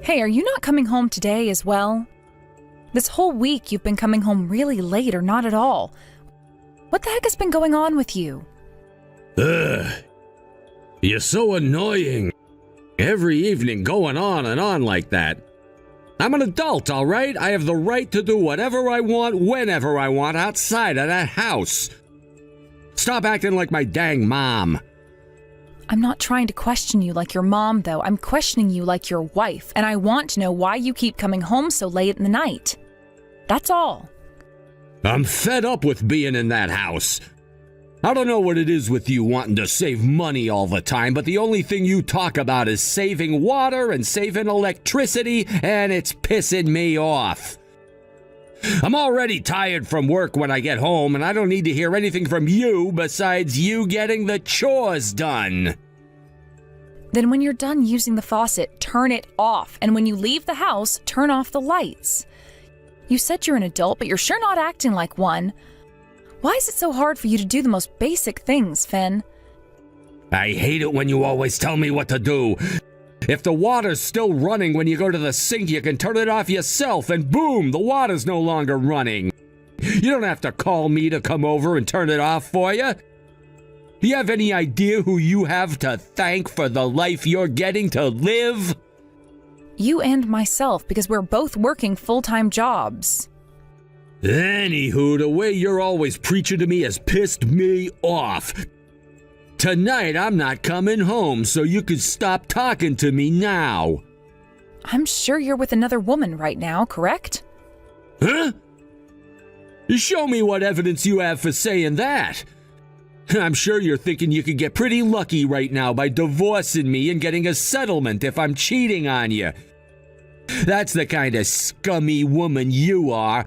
Hey, are you not coming home today as well? This whole week you've been coming home really late or not at all. What the heck has been going on with you? Ugh. You're so annoying. Every evening going on and on like that. I'm an adult, all right? I have the right to do whatever I want, whenever I want, outside of that house. Stop acting like my dang mom. I'm not trying to question you like your mom, though. I'm questioning you like your wife, and I want to know why you keep coming home so late in the night. That's all. I'm fed up with being in that house. I don't know what it is with you wanting to save money all the time, but the only thing you talk about is saving water and saving electricity, and it's pissing me off. I'm already tired from work when I get home, and I don't need to hear anything from you besides you getting the chores done. Then when you're done using the faucet, turn it off, and when you leave the house, turn off the lights. You said you're an adult, but you're sure not acting like one. Why is it so hard for you to do the most basic things, Finn? I hate it when you always tell me what to do. If the water's still running when you go to the sink, you can turn it off yourself, and boom, the water's no longer running. You don't have to call me to come over and turn it off for you. Do you have any idea who you have to thank for the life you're getting to live? You and myself, because we're both working full-time jobs. Anywho, the way you're always preaching to me has pissed me off. Tonight, I'm not coming home, so you could stop talking to me now. I'm sure you're with another woman right now, correct? Huh? Show me what evidence you have for saying that. I'm sure you're thinking you could get pretty lucky right now by divorcing me and getting a settlement if I'm cheating on you. That's the kind of scummy woman you are.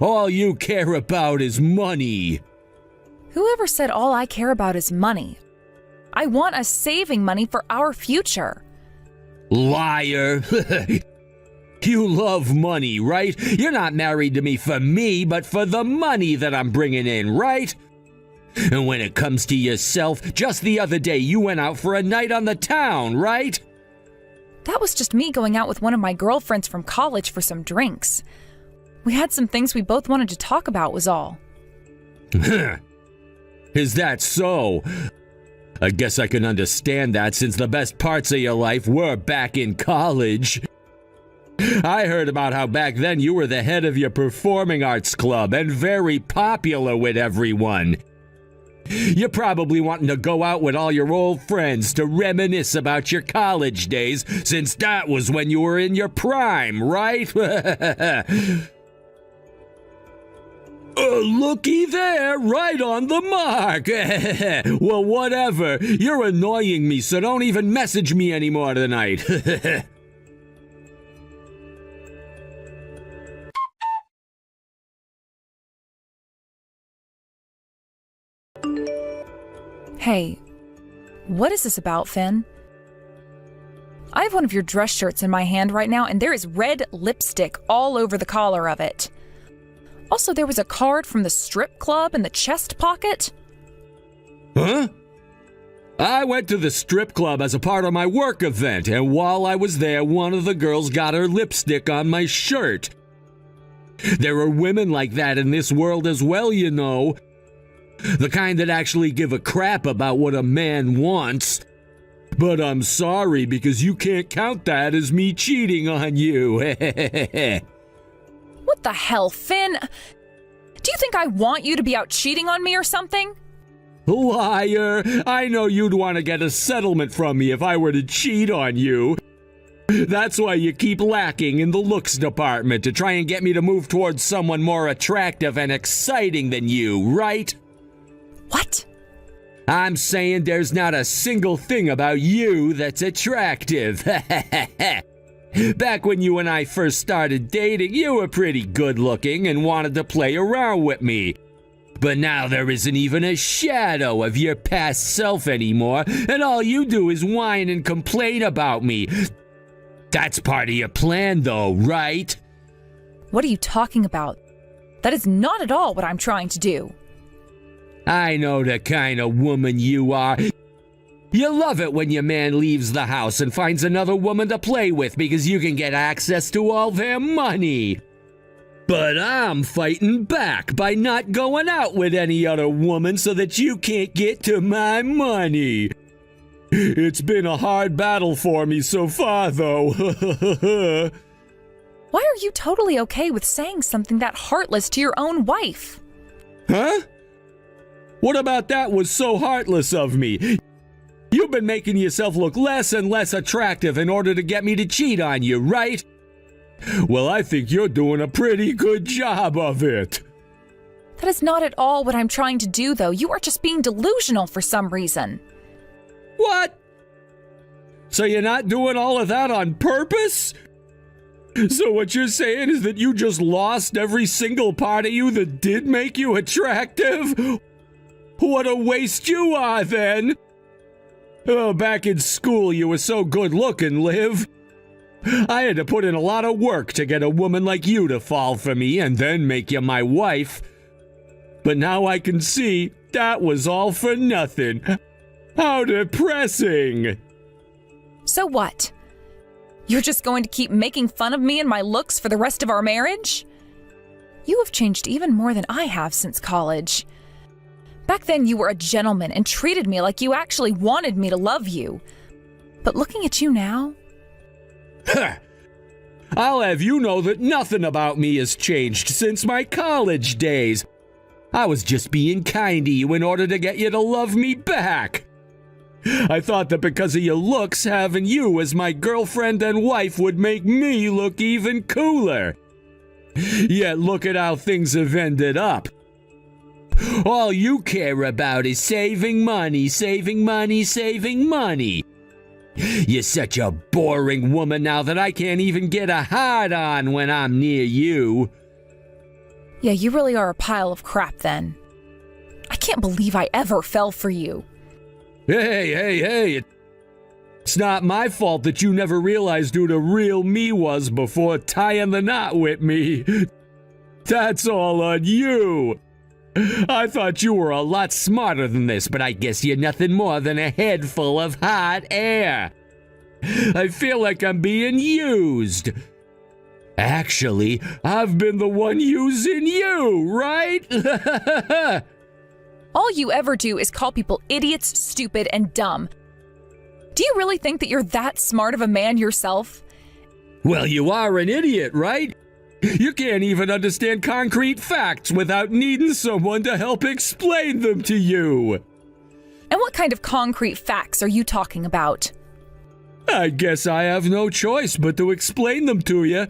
All you care about is money. Whoever said all I care about is money? I want us saving money for our future. Liar. You love money, right? You're not married to me for me, but for the money that I'm bringing in, right? And when it comes to yourself, just the other day you went out for a night on the town, right? That was just me going out with one of my girlfriends from college for some drinks. We had some things we both wanted to talk about was all. Is that so? I guess I can understand that since the best parts of your life were back in college. I heard about how back then you were the head of your performing arts club and very popular with everyone. You're probably wanting to go out with all your old friends to reminisce about your college days, since that was when you were in your prime, right? Looky there, right on the mark. Well, whatever. You're annoying me, so don't even message me anymore tonight. Hey, what is this about, Finn? I have one of your dress shirts in my hand right now, and there is red lipstick all over the collar of it. Also, there was a card from the strip club in the chest pocket. Huh? I went to the strip club as a part of my work event, and while I was there, one of the girls got her lipstick on my shirt. There are women like that in this world as well, you know. The kind that actually give a crap about what a man wants. But I'm sorry, because you can't count that as me cheating on you. What the hell, Finn? Do you think I want you to be out cheating on me or something? Liar! I know you'd want to get a settlement from me if I were to cheat on you. That's why you keep lacking in the looks department, to try and get me to move towards someone more attractive and exciting than you, right? What? I'm saying there's not a single thing about you that's attractive. Back when you and I first started dating, you were pretty good looking and wanted to play around with me. But now there isn't even a shadow of your past self anymore, and all you do is whine and complain about me. That's part of your plan though, right? What are you talking about? That is not at all what I'm trying to do. I know the kind of woman you are. You love it when your man leaves the house and finds another woman to play with because you can get access to all their money. But I'm fighting back by not going out with any other woman so that you can't get to my money. It's been a hard battle for me so far, though. Why are you totally okay with saying something that heartless to your own wife? Huh? What about that was so heartless of me? You've been making yourself look less and less attractive in order to get me to cheat on you, right? Well, I think you're doing a pretty good job of it. That is not at all what I'm trying to do, though. You are just being delusional for some reason. What? So you're not doing all of that on purpose? So what you're saying is that you just lost every single part of you that did make you attractive? What a waste you are, then! Oh, back in school you were so good looking, Liv. I had to put in a lot of work to get a woman like you to fall for me and then make you my wife. But now I can see that was all for nothing. How depressing! So what? You're just going to keep making fun of me and my looks for the rest of our marriage? You have changed even more than I have since college. Back then you were a gentleman and treated me like you actually wanted me to love you. But looking at you now... I'll have you know that nothing about me has changed since my college days. I was just being kind to you in order to get you to love me back. I thought that because of your looks, having you as my girlfriend and wife would make me look even cooler. Yet look at how things have ended up. All you care about is saving money, saving money, saving money. You're such a boring woman now that I can't even get a hard-on when I'm near you. Yeah, you really are a pile of crap then. I can't believe I ever fell for you. Hey. It's not my fault that you never realized who the real me was before tying the knot with me. That's all on you. I thought you were a lot smarter than this, but I guess you're nothing more than a head full of hot air. I feel like I'm being used. Actually, I've been the one using you, right? All you ever do is call people idiots, stupid, and dumb. Do you really think that you're that smart of a man yourself? Well, you are an idiot, right? You can't even understand concrete facts without needing someone to help explain them to you. And what kind of concrete facts are you talking about? I guess I have no choice but to explain them to you.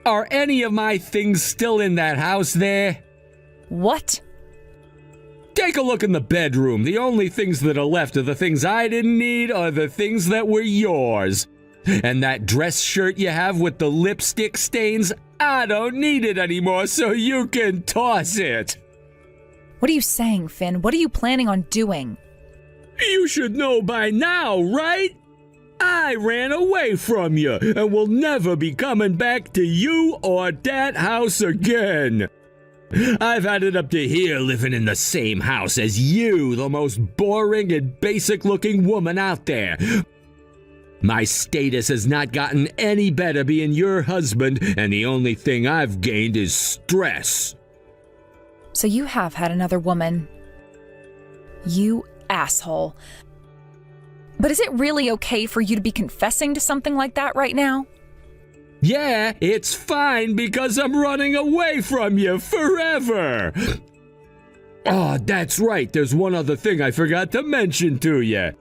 Are any of my things still in that house there? What? Take a look in the bedroom. The only things that are left of the things I didn't need are the things that were yours. And that dress shirt you have with the lipstick stains, I don't need it anymore, so you can toss it. What are you saying, Finn? What are you planning on doing? You should know by now, right? I ran away from you and will never be coming back to you or that house again. I've had it up to here living in the same house as you, the most boring and basic-looking woman out there. My status has not gotten any better being your husband, and the only thing I've gained is stress. So you have had another woman. You asshole. But is it really okay for you to be confessing to something like that right now? Yeah, it's fine because I'm running away from you forever. Oh, that's right. There's one other thing I forgot to mention to you.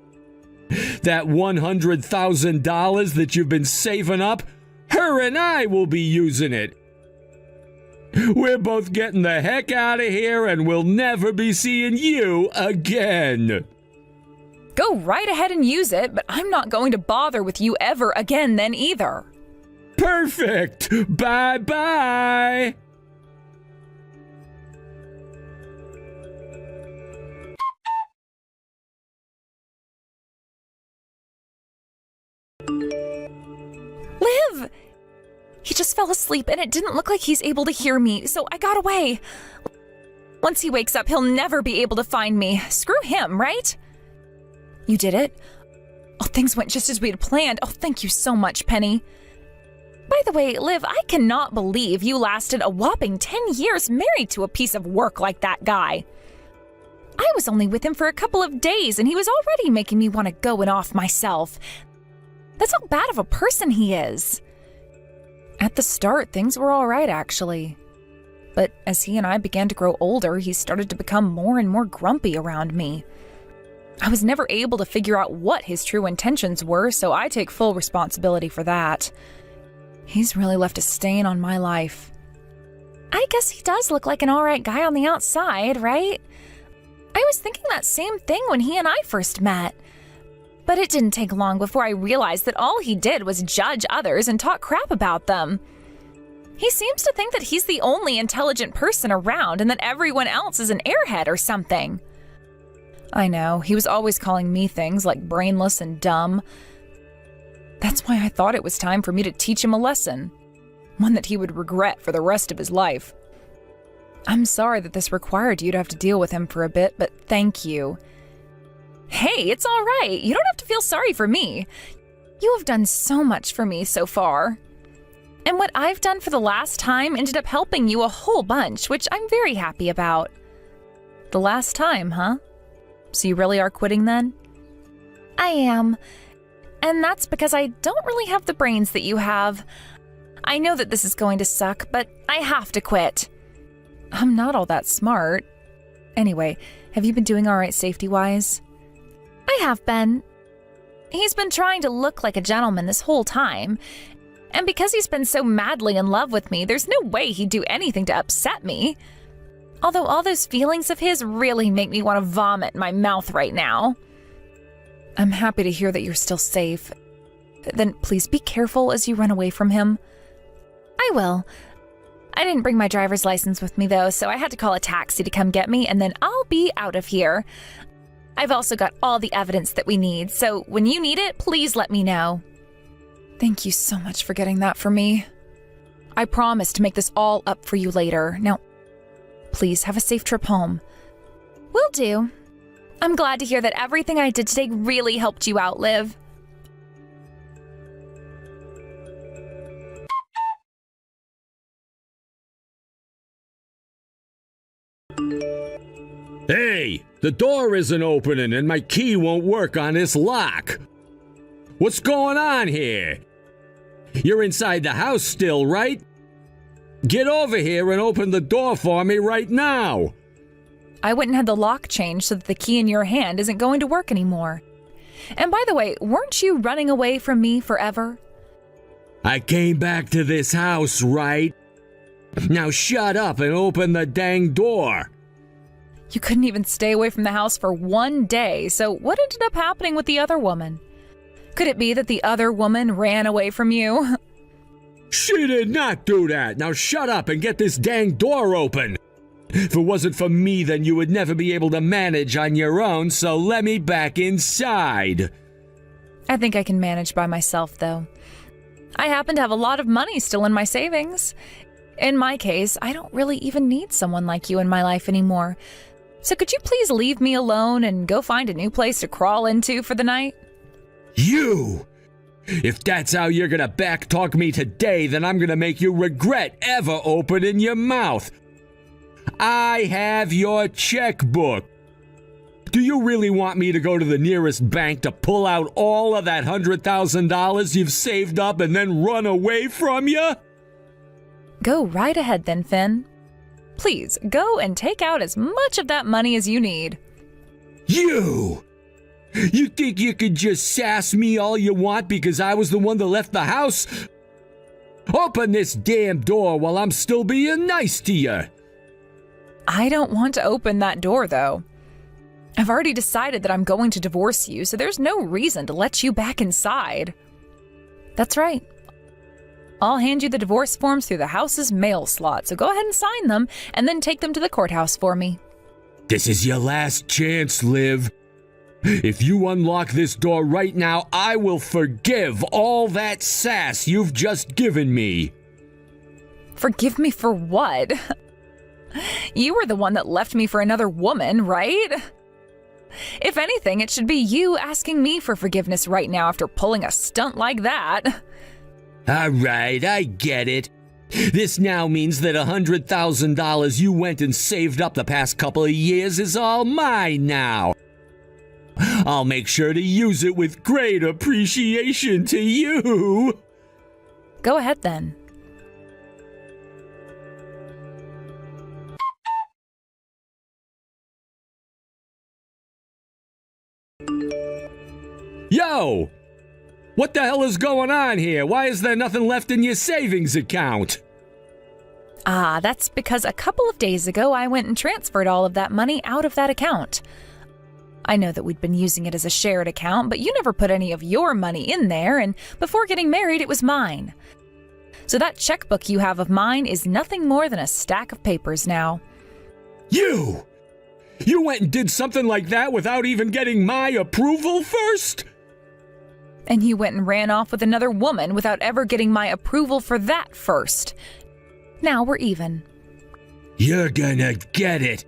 That $100,000 that you've been saving up, her and I will be using it. We're both getting the heck out of here and we'll never be seeing you again. Go right ahead and use it, but I'm not going to bother with you ever again then either. Perfect! Bye-bye! Liv! He just fell asleep and it didn't look like he's able to hear me, so I got away. Once he wakes up, he'll never be able to find me. Screw him, right? You did it? Oh, things went just as we had planned. Oh, thank you so much, Penny. By the way, Liv, I cannot believe you lasted a whopping 10 years married to a piece of work like that guy. I was only with him for a couple of days, and he was already making me want to go and off myself. That's how bad of a person he is. At the start, things were all right, actually. But as he and I began to grow older, he started to become more and more grumpy around me. I was never able to figure out what his true intentions were, so I take full responsibility for that. He's really left a stain on my life. I guess he does look like an alright guy on the outside, right? I was thinking that same thing when he and I first met. But it didn't take long before I realized that all he did was judge others and talk crap about them. He seems to think that he's the only intelligent person around and that everyone else is an airhead or something. I know, he was always calling me things like brainless and dumb. That's why I thought it was time for me to teach him a lesson, one that he would regret for the rest of his life. I'm sorry that this required you to have to deal with him for a bit, but thank you. Hey, it's all right. You don't have to feel sorry for me. You have done so much for me so far. And what I've done for the last time ended up helping you a whole bunch, which I'm very happy about. The last time, huh? So you really are quitting then? I am. And that's because I don't really have the brains that you have. I know that this is going to suck, but I have to quit. I'm not all that smart. Anyway, have you been doing all right safety-wise? I have been. He's been trying to look like a gentleman this whole time. And because he's been so madly in love with me, there's no way he'd do anything to upset me. Although all those feelings of his really make me want to vomit in my mouth right now. I'm happy to hear that you're still safe. Then please be careful as you run away from him. I will. I didn't bring my driver's license with me though, so I had to call a taxi to come get me, and then I'll be out of here. I've also got all the evidence that we need, so when you need it, please let me know. Thank you so much for getting that for me. I promise to make this all up for you later. Now, please have a safe trip home. Will do. I'm glad to hear that everything I did today really helped you out, Liv. Hey, the door isn't opening and my key won't work on this lock. What's going on here? You're inside the house still, right? Get over here and open the door for me right now. I went and had the lock changed so that the key in your hand isn't going to work anymore. And by the way, weren't you running away from me forever? I came back to this house, right? Now shut up and open the dang door. You couldn't even stay away from the house for 1 day, so what ended up happening with the other woman? Could it be that the other woman ran away from you? She did not do that. Now shut up and get this dang door open. If it wasn't for me, then you would never be able to manage on your own, so let me back inside. I think I can manage by myself, though. I happen to have a lot of money still in my savings. In my case, I don't really even need someone like you in my life anymore. So could you please leave me alone and go find a new place to crawl into for the night? You! If that's how you're gonna backtalk me today, then I'm gonna make you regret ever opening your mouth. I have your checkbook. Do you really want me to go to the nearest bank to pull out all of that $100,000 you've saved up and then run away from you? Go right ahead then, Finn. Please, go and take out as much of that money as you need. You! You think you could just sass me all you want because I was the one that left the house? Open this damn door while I'm still being nice to you. I don't want to open that door, though. I've already decided that I'm going to divorce you, so there's no reason to let you back inside. That's right. I'll hand you the divorce forms through the house's mail slot, so go ahead and sign them, and then take them to the courthouse for me. This is your last chance, Liv. If you unlock this door right now, I will forgive all that sass you've just given me. Forgive me for what? You were the one that left me for another woman, right? If anything, it should be you asking me for forgiveness right now after pulling a stunt like that. All right, I get it. This now means that $100,000 you went and saved up the past couple of years is all mine now. I'll make sure to use it with great appreciation to you. Go ahead then. Yo! What the hell is going on here? Why is there nothing left in your savings account? That's because a couple of days ago I went and transferred all of that money out of that account. I know that we'd been using it as a shared account, but you never put any of your money in there, and before getting married, it was mine. So that checkbook you have of mine is nothing more than a stack of papers now. You! You went and did something like that without even getting my approval first? And you went and ran off with another woman without ever getting my approval for that first. Now we're even. You're gonna get it.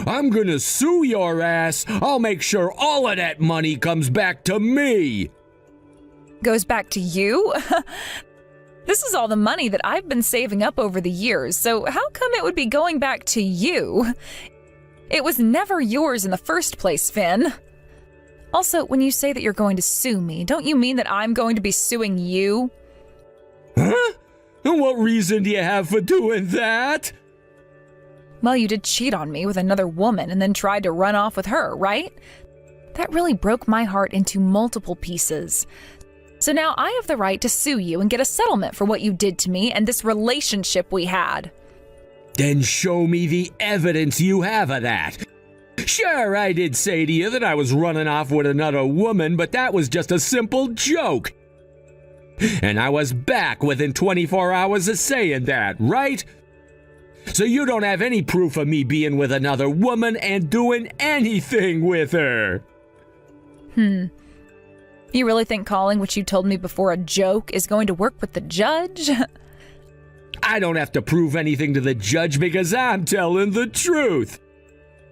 I'm gonna sue your ass. I'll make sure all of that money comes back to me. Goes back to you? This is all the money that I've been saving up over the years, so how come it would be going back to you? It was never yours in the first place, Finn. Also, when you say that you're going to sue me, don't you mean that I'm going to be suing you? Huh? And what reason do you have for doing that? Well, you did cheat on me with another woman and then tried to run off with her, right? That really broke my heart into multiple pieces. So now I have the right to sue you and get a settlement for what you did to me and this relationship we had. Then show me the evidence you have of that. Sure, I did say to you that I was running off with another woman, but that was just a simple joke. And I was back within 24 hours of saying that, right? So you don't have any proof of me being with another woman and doing anything with her. You really think calling what you told me before a joke is going to work with the judge? I don't have to prove anything to the judge because I'm telling the truth.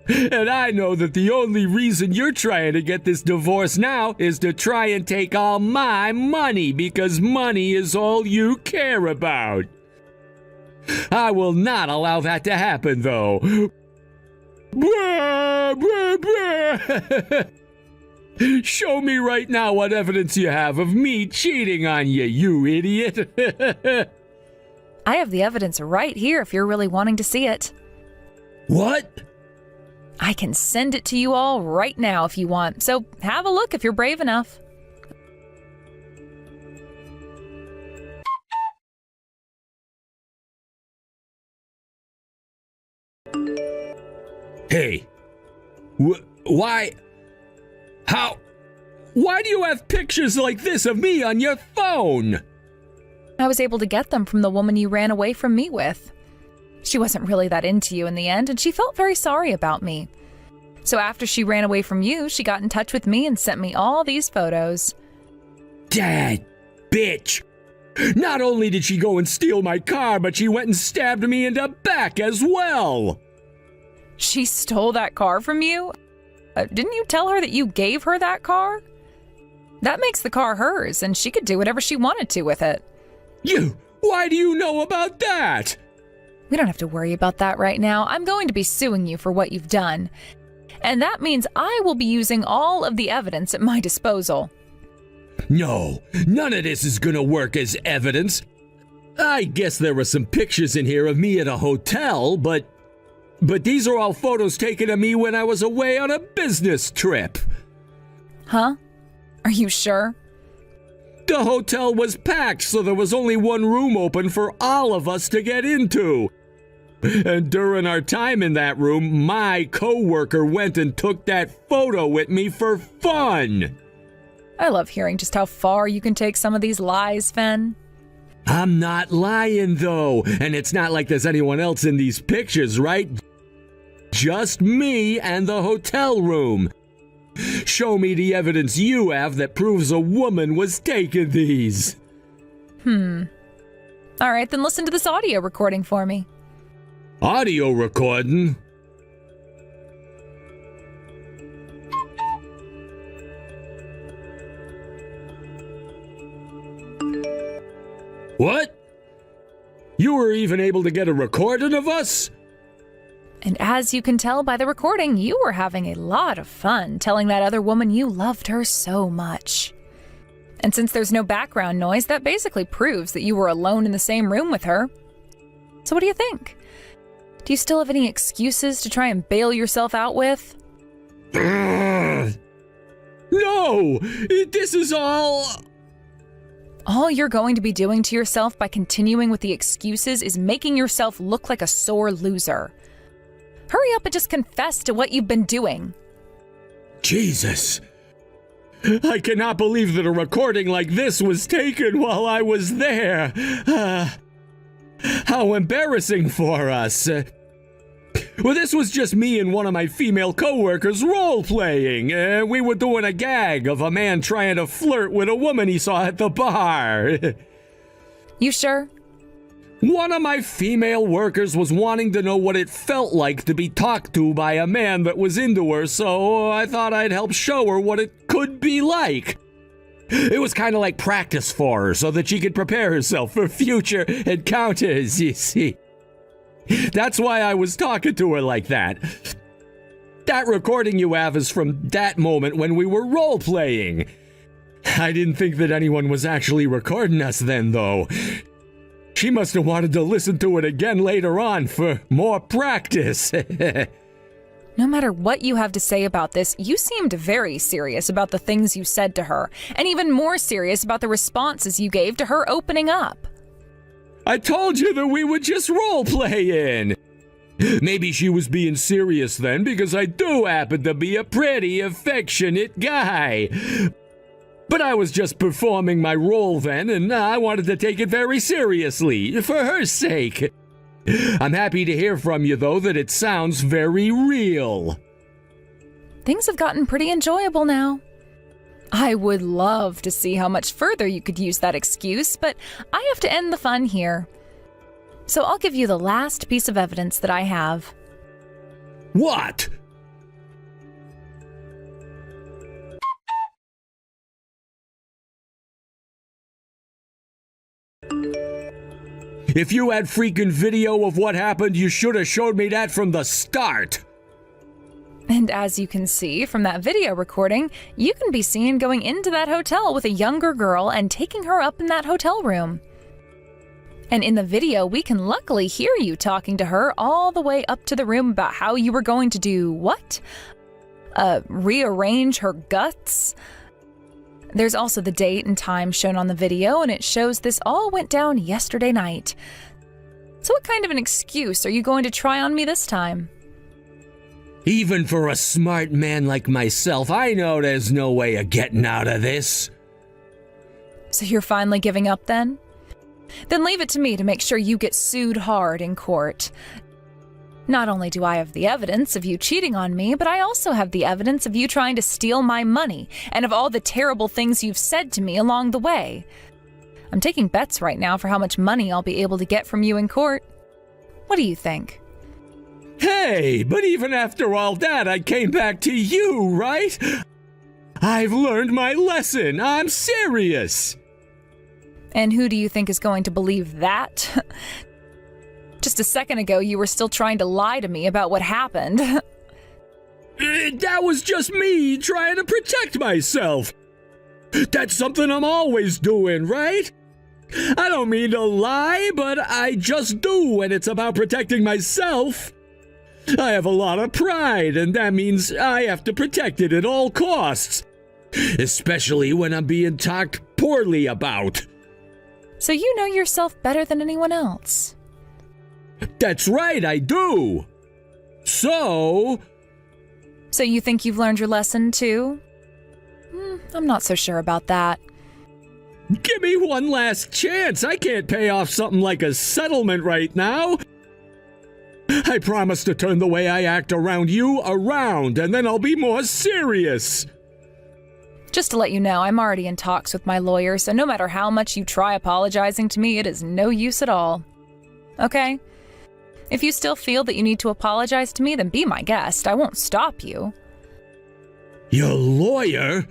And I know that the only reason you're trying to get this divorce now is to try and take all my money because money is all you care about. I will not allow that to happen, though. Show me right now what evidence you have of me cheating on you, you idiot. I have the evidence right here if you're really wanting to see it. What? I can send it to you all right now if you want, so have a look if you're brave enough. Hey, why do you have pictures like this of me on your phone? I was able to get them from the woman you ran away from me with. She wasn't really that into you in the end, and she felt very sorry about me. So after she ran away from you, she got in touch with me and sent me all these photos. Dad, bitch. Not only did she go and steal my car, but she went and stabbed me in the back as well. She stole that car from you? Didn't you tell her that you gave her that car? That makes the car hers, and she could do whatever she wanted to with it. Why do you know about that? We don't have to worry about that right now. I'm going to be suing you for what you've done. And that means I will be using all of the evidence at my disposal. No, none of this is gonna work as evidence. I guess there were some pictures in here of me at a hotel, but these are all photos taken of me when I was away on a business trip. Huh? Are you sure? The hotel was packed, so there was only one room open for all of us to get into. And during our time in that room, my coworker went and took that photo with me for fun. I love hearing just how far you can take some of these lies, Finn. I'm not lying, though, and it's not like there's anyone else in these pictures, right? Just me and the hotel room. Show me the evidence you have that proves a woman was taking these. All right, then listen to this audio recording for me. What? You were even able to get a recording of us? And as you can tell by the recording, you were having a lot of fun telling that other woman you loved her so much. And since there's no background noise, that basically proves that you were alone in the same room with her. So what do you think? Do you still have any excuses to try and bail yourself out with? No! This is all... All you're going to be doing to yourself by continuing with the excuses is making yourself look like a sore loser. Hurry up and just confess to what you've been doing. Jesus. I cannot believe that a recording like this was taken while I was there. How embarrassing for us. Well, this was just me and one of my female co-workers role-playing. We were doing a gag of a man trying to flirt with a woman he saw at the bar. You sure? One of my female workers was wanting to know what it felt like to be talked to by a man that was into her, so I thought I'd help show her what it could be like. It was kind of like practice for her so that she could prepare herself for future encounters, you see. That's why I was talking to her like that. That recording you have is from that moment when we were role-playing. I didn't think that anyone was actually recording us then, though. She must have wanted to listen to it again later on for more practice. No matter what you have to say about this, you seemed very serious about the things you said to her, and even more serious about the responses you gave to her opening up. I told you that we were just role-playing. Maybe she was being serious then because I do happen to be a pretty affectionate guy. But I was just performing my role then, and I wanted to take it very seriously, for her sake. I'm happy to hear from you, though, that it sounds very real. Things have gotten pretty enjoyable now. I would love to see how much further you could use that excuse, but I have to end the fun here. So I'll give you the last piece of evidence that I have. What? If you had freaking video of what happened, you should have showed me that from the start. And as you can see from that video recording, you can be seen going into that hotel with a younger girl and taking her up in that hotel room. And in the video, we can luckily hear you talking to her all the way up to the room about how you were going to do what? Rearrange her guts? There's also the date and time shown on the video, and it shows this all went down yesterday night. So what kind of an excuse are you going to try on me this time? Even for a smart man like myself, I know there's no way of getting out of this. So you're finally giving up then? Then leave it to me to make sure you get sued hard in court. Not only do I have the evidence of you cheating on me, but I also have the evidence of you trying to steal my money and of all the terrible things you've said to me along the way. I'm taking bets right now for how much money I'll be able to get from you in court. What do you think? Hey, but even after all that, I came back to you, right? I've learned my lesson. I'm serious. And who do you think is going to believe that? Just a second ago, you were still trying to lie to me about what happened. That was just me trying to protect myself. That's something I'm always doing, right? I don't mean to lie, but I just do when it's about protecting myself. I have a lot of pride, and that means I have to protect it at all costs. Especially when I'm being talked poorly about. So you know yourself better than anyone else. That's right, I do. So you think you've learned your lesson too? I'm not so sure about that. give me one last chance. I can't pay off something like a settlement right now. I promise to turn the way I act around you around, and then I'll be more serious. Just to let you know, I'm already in talks with my lawyer, so no matter how much you try apologizing to me, it is no use at all. Okay? If you still feel that you need to apologize to me, then be my guest. I won't stop you. Your lawyer?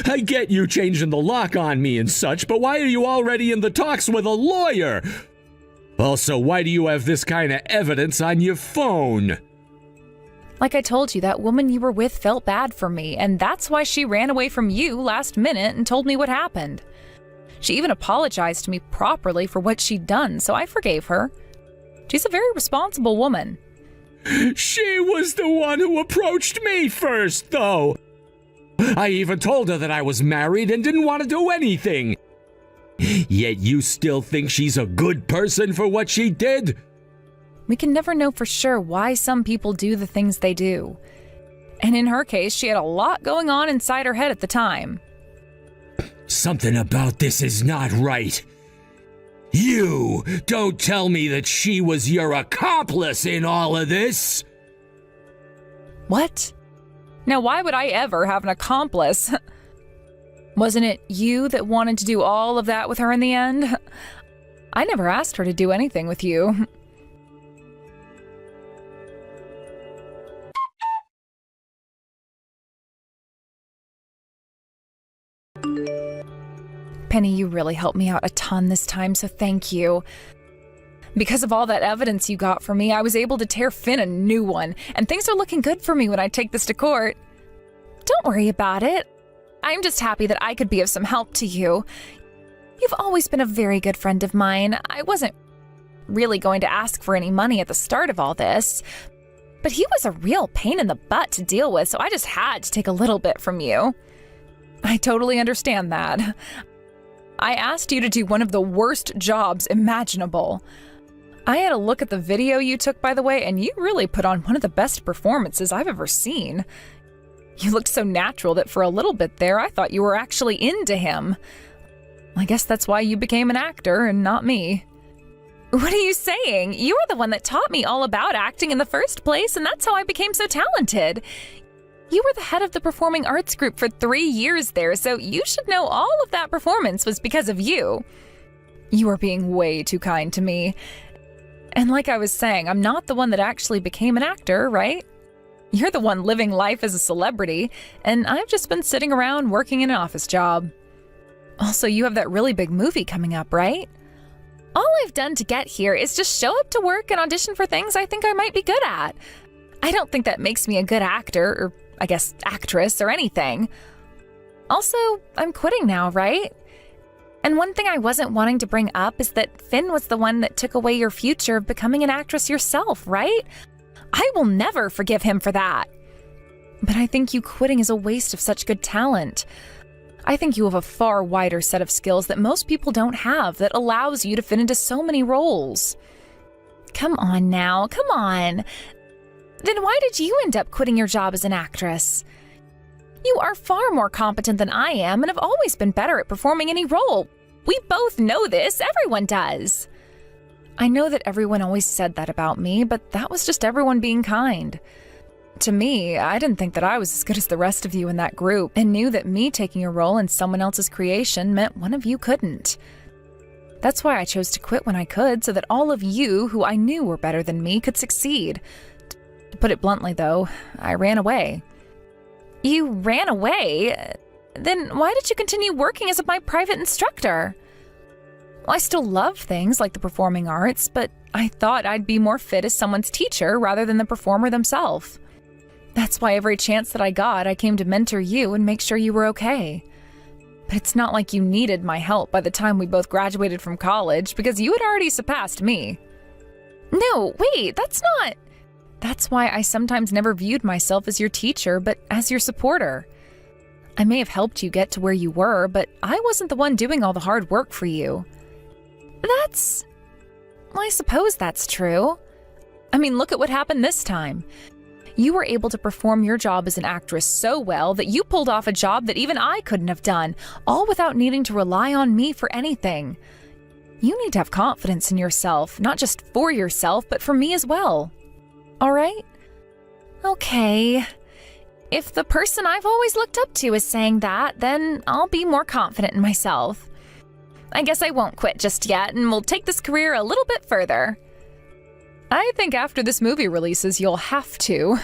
I get you changing the lock on me and such, but why are you already in the talks with a lawyer? Also, why do you have this kind of evidence on your phone? Like I told you, that woman you were with felt bad for me, and that's why she ran away from you last minute and told me what happened. She even apologized to me properly for what she'd done, so I forgave her. She's a very responsible woman. She was the one who approached me first, though. I even told her that I was married and didn't want to do anything. Yet you still think she's a good person for what she did? We can never know for sure why some people do the things they do. And in her case, she had a lot going on inside her head at the time. Something about this is not right. You don't tell me that she was your accomplice in all of this. What? Now, why would I ever have an accomplice? Wasn't it you that wanted to do all of that with her in the end? I never asked her to do anything with you. Penny, you really helped me out a ton this time, so thank you. Because of all that evidence you got for me, I was able to tear Finn a new one, and things are looking good for me when I take this to court. Don't worry about it. I'm just happy that I could be of some help to you. You've always been a very good friend of mine. I wasn't really going to ask for any money at the start of all this, but he was a real pain in the butt to deal with, so I just had to take a little bit from you. I totally understand that. I asked you to do one of the worst jobs imaginable. I had a look at the video you took, by the way, and you really put on one of the best performances I've ever seen. You looked so natural that for a little bit there, I thought you were actually into him. I guess that's why you became an actor and not me. What are you saying? You were the one that taught me all about acting in the first place, and that's how I became so talented. You were the head of the performing arts group for 3 years there, so you should know all of that performance was because of you. You are being way too kind to me. And like I was saying, I'm not the one that actually became an actor, right? You're the one living life as a celebrity, and I've just been sitting around working in an office job. Also, you have that really big movie coming up, right? All I've done to get here is just show up to work and audition for things I think I might be good at. I don't think that makes me a good actor, or I guess actress, or anything. Also, I'm quitting now, right? And one thing I wasn't wanting to bring up is that Finn was the one that took away your future of becoming an actress yourself, right? I will never forgive him for that. But I think you quitting is a waste of such good talent. I think you have a far wider set of skills that most people don't have that allows you to fit into so many roles. Come on now, come on. Then why did you end up quitting your job as an actress? You are far more competent than I am and have always been better at performing any role. We both know this, everyone does. I know that everyone always said that about me, but that was just everyone being kind. To me, I didn't think that I was as good as the rest of you in that group, and knew that me taking a role in someone else's creation meant one of you couldn't. That's why I chose to quit when I could, so that all of you who I knew were better than me could succeed. To put it bluntly, though, I ran away. You ran away? Then why did you continue working as my private instructor? Well, I still love things like the performing arts, but I thought I'd be more fit as someone's teacher rather than the performer themselves. That's why every chance that I got, I came to mentor you and make sure you were okay. But it's not like you needed my help by the time we both graduated from college, because you had already surpassed me. No, wait, that's not... That's why I sometimes never viewed myself as your teacher, but as your supporter. I may have helped you get to where you were, but I wasn't the one doing all the hard work for you. Well, I suppose that's true. I mean, look at what happened this time. You were able to perform your job as an actress so well that you pulled off a job that even I couldn't have done, all without needing to rely on me for anything. You need to have confidence in yourself, not just for yourself, but for me as well. All right? Okay. If the person I've always looked up to is saying that, then I'll be more confident in myself. I guess I won't quit just yet, and we'll take this career a little bit further. I think after this movie releases, you'll have to.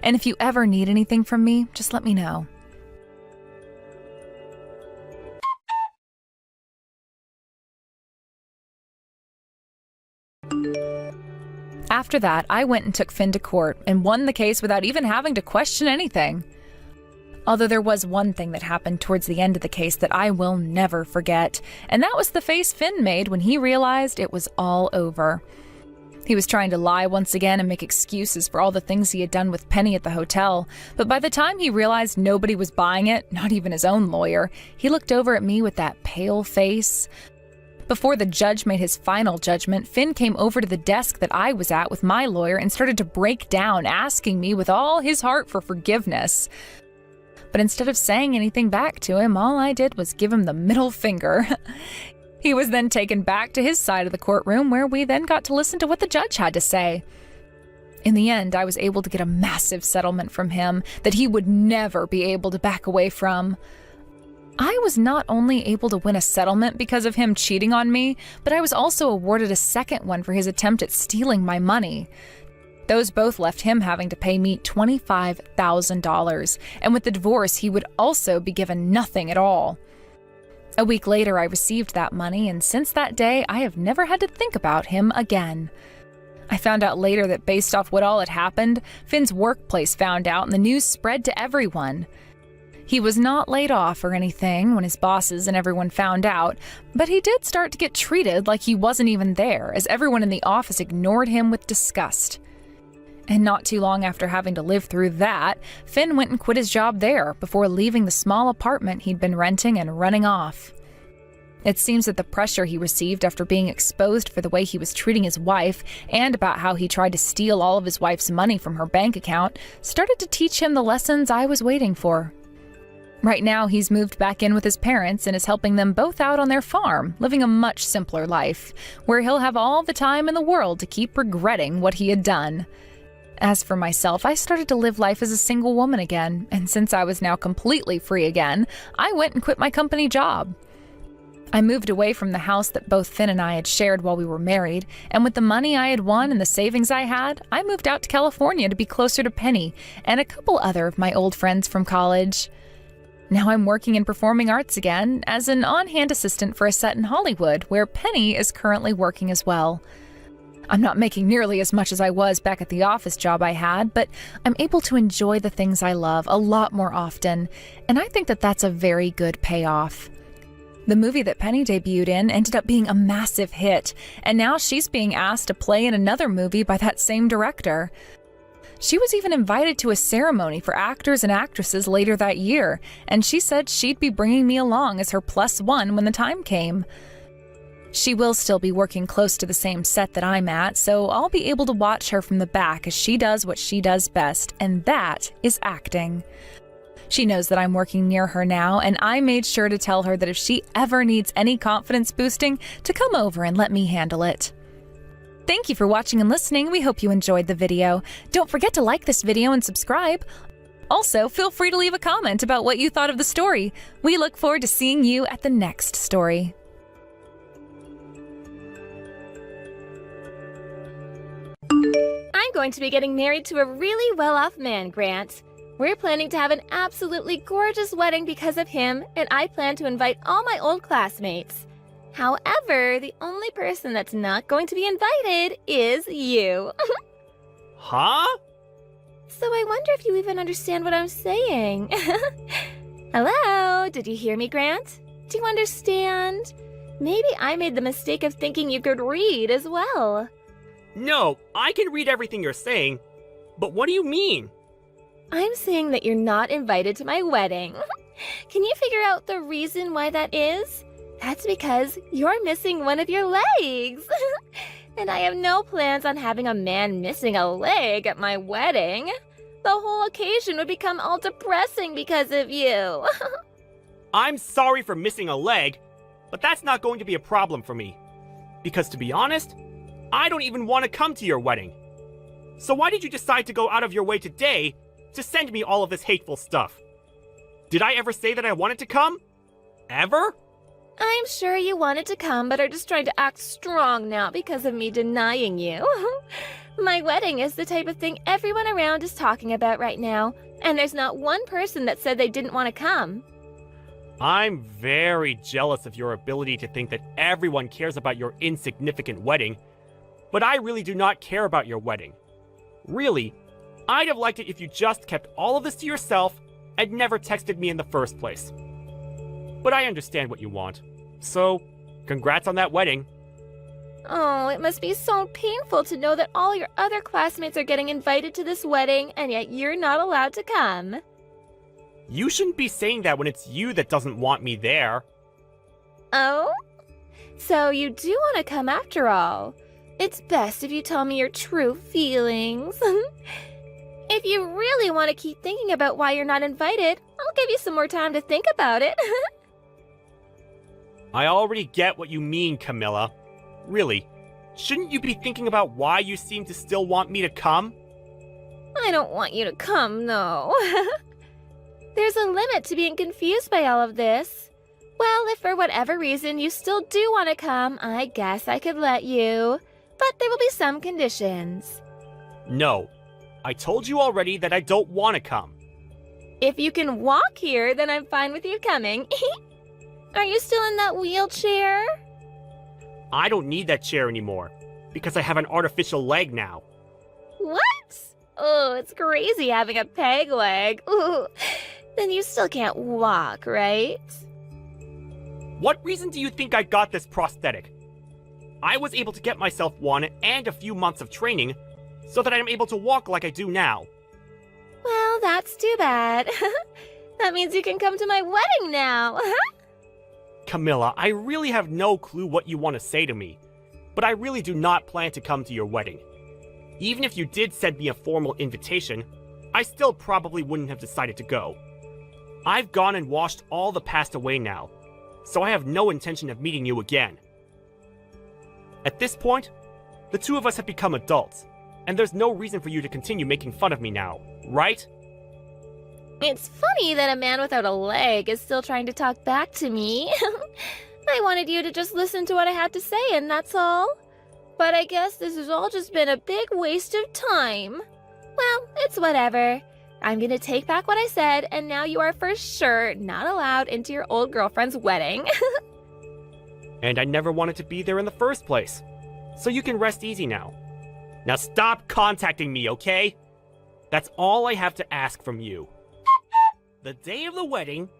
And if you ever need anything from me, just let me know. After that, I went and took Finn to court and won the case without even having to question anything. Although there was one thing that happened towards the end of the case that I will never forget, and that was the face Finn made when he realized it was all over. He was trying to lie once again and make excuses for all the things he had done with Penny at the hotel, but by the time he realized nobody was buying it, not even his own lawyer, he looked over at me with that pale face. Before the judge made his final judgment, Finn came over to the desk that I was at with my lawyer and started to break down, asking me with all his heart for forgiveness. But instead of saying anything back to him, all I did was give him the middle finger. He was then taken back to his side of the courtroom, where we then got to listen to what the judge had to say. In the end, I was able to get a massive settlement from him that he would never be able to back away from. I was not only able to win a settlement because of him cheating on me, but I was also awarded a second one for his attempt at stealing my money. Those both left him having to pay me $25,000, and with the divorce, he would also be given nothing at all. A week later, I received that money, and since that day, I have never had to think about him again. I found out later that based off what all had happened, Finn's workplace found out and the news spread to everyone. He was not laid off or anything when his bosses and everyone found out, but he did start to get treated like he wasn't even there, as everyone in the office ignored him with disgust. And not too long after having to live through that, Finn went and quit his job there before leaving the small apartment he'd been renting and running off. It seems that the pressure he received after being exposed for the way he was treating his wife and about how he tried to steal all of his wife's money from her bank account started to teach him the lessons I was waiting for. Right now, he's moved back in with his parents and is helping them both out on their farm, living a much simpler life, where he'll have all the time in the world to keep regretting what he had done. As for myself, I started to live life as a single woman again, and since I was now completely free again, I went and quit my company job. I moved away from the house that both Finn and I had shared while we were married, and with the money I had won and the savings I had, I moved out to California to be closer to Penny and a couple other of my old friends from college. Now I'm working in performing arts again as an on-hand assistant for a set in Hollywood, where Penny is currently working as well. I'm not making nearly as much as I was back at the office job I had, but I'm able to enjoy the things I love a lot more often, and I think that that's a very good payoff. The movie that Penny debuted in ended up being a massive hit, and now she's being asked to play in another movie by that same director. She was even invited to a ceremony for actors and actresses later that year, and she said she'd be bringing me along as her +1 when the time came. She will still be working close to the same set that I'm at, so I'll be able to watch her from the back as she does what she does best, and that is acting. She knows that I'm working near her now, and I made sure to tell her that if she ever needs any confidence boosting, to come over and let me handle it. Thank you for watching and listening. We hope you enjoyed the video. Don't forget to like this video and subscribe. Also, feel free to leave a comment about what you thought of the story. We look forward to seeing you at the next story. I'm going to be getting married to a really well-off man, Grant. We're planning to have an absolutely gorgeous wedding because of him, and I plan to invite all my old classmates. However, the only person that's not going to be invited is you. Huh? So I wonder if you even understand what I'm saying. Hello? Did you hear me, Grant? Do you understand? Maybe I made the mistake of thinking you could read as well. No, I can read everything you're saying, but what do you mean? I'm saying that you're not invited to my wedding. Can you figure out the reason why that is? That's because you're missing one of your legs. And I have no plans on having a man missing a leg at my wedding. The whole occasion would become all depressing because of you. I'm sorry for missing a leg, but that's not going to be a problem for me. Because to be honest, I don't even want to come to your wedding. So why did you decide to go out of your way today to send me all of this hateful stuff? Did I ever say that I wanted to come? Ever? I'm sure you wanted to come, but are just trying to act strong now because of me denying you. My wedding is the type of thing everyone around is talking about right now, and there's not one person that said they didn't want to come. I'm very jealous of your ability to think that everyone cares about your insignificant wedding. but I really do not care about your wedding. Really, I'd have liked it if you just kept all of this to yourself and never texted me in the first place. But I understand what you want, so congrats on that wedding. Oh, it must be so painful to know that all your other classmates are getting invited to this wedding, and yet you're not allowed to come. You shouldn't be saying that when it's you that doesn't want me there. Oh? So you do want to come after all. It's best if you tell me your true feelings. If you really want to keep thinking about why you're not invited, I'll give you some more time to think about it. I already get what you mean, Camilla. Really, shouldn't you be thinking about why you seem to still want me to come? I don't want you to come, no. There's a limit to being confused by all of this. Well, if for whatever reason you still do want to come, I guess I could let you. But there will be some conditions. No, I told you already that I don't want to come. If you can walk here, then I'm fine with you coming. Are you still in that wheelchair? I don't need that chair anymore, because I have an artificial leg now. What? Oh, it's crazy having a peg leg. Ooh. Then you still can't walk, right? What reason do you think I got this prosthetic? I was able to get myself one and a few months of training so that I'm able to walk like I do now. Well, that's too bad. That means you can come to my wedding now. Camilla, I really have no clue what you want to say to me, but I really do not plan to come to your wedding. Even if you did send me a formal invitation, I still probably wouldn't have decided to go. I've gone and washed all the past away now, so I have no intention of meeting you again. At this point, the two of us have become adults, and there's no reason for you to continue making fun of me now, right? It's funny that a man without a leg is still trying to talk back to me. I wanted you to just listen to what I had to say, and that's all. But I guess this has all just been a big waste of time. Well, it's whatever. I'm gonna take back what I said, and now you are for sure not allowed into your old girlfriend's wedding. And I never wanted to be there in the first place, so you can rest easy now. Now stop contacting me, okay? That's all I have to ask from you. The day of the wedding...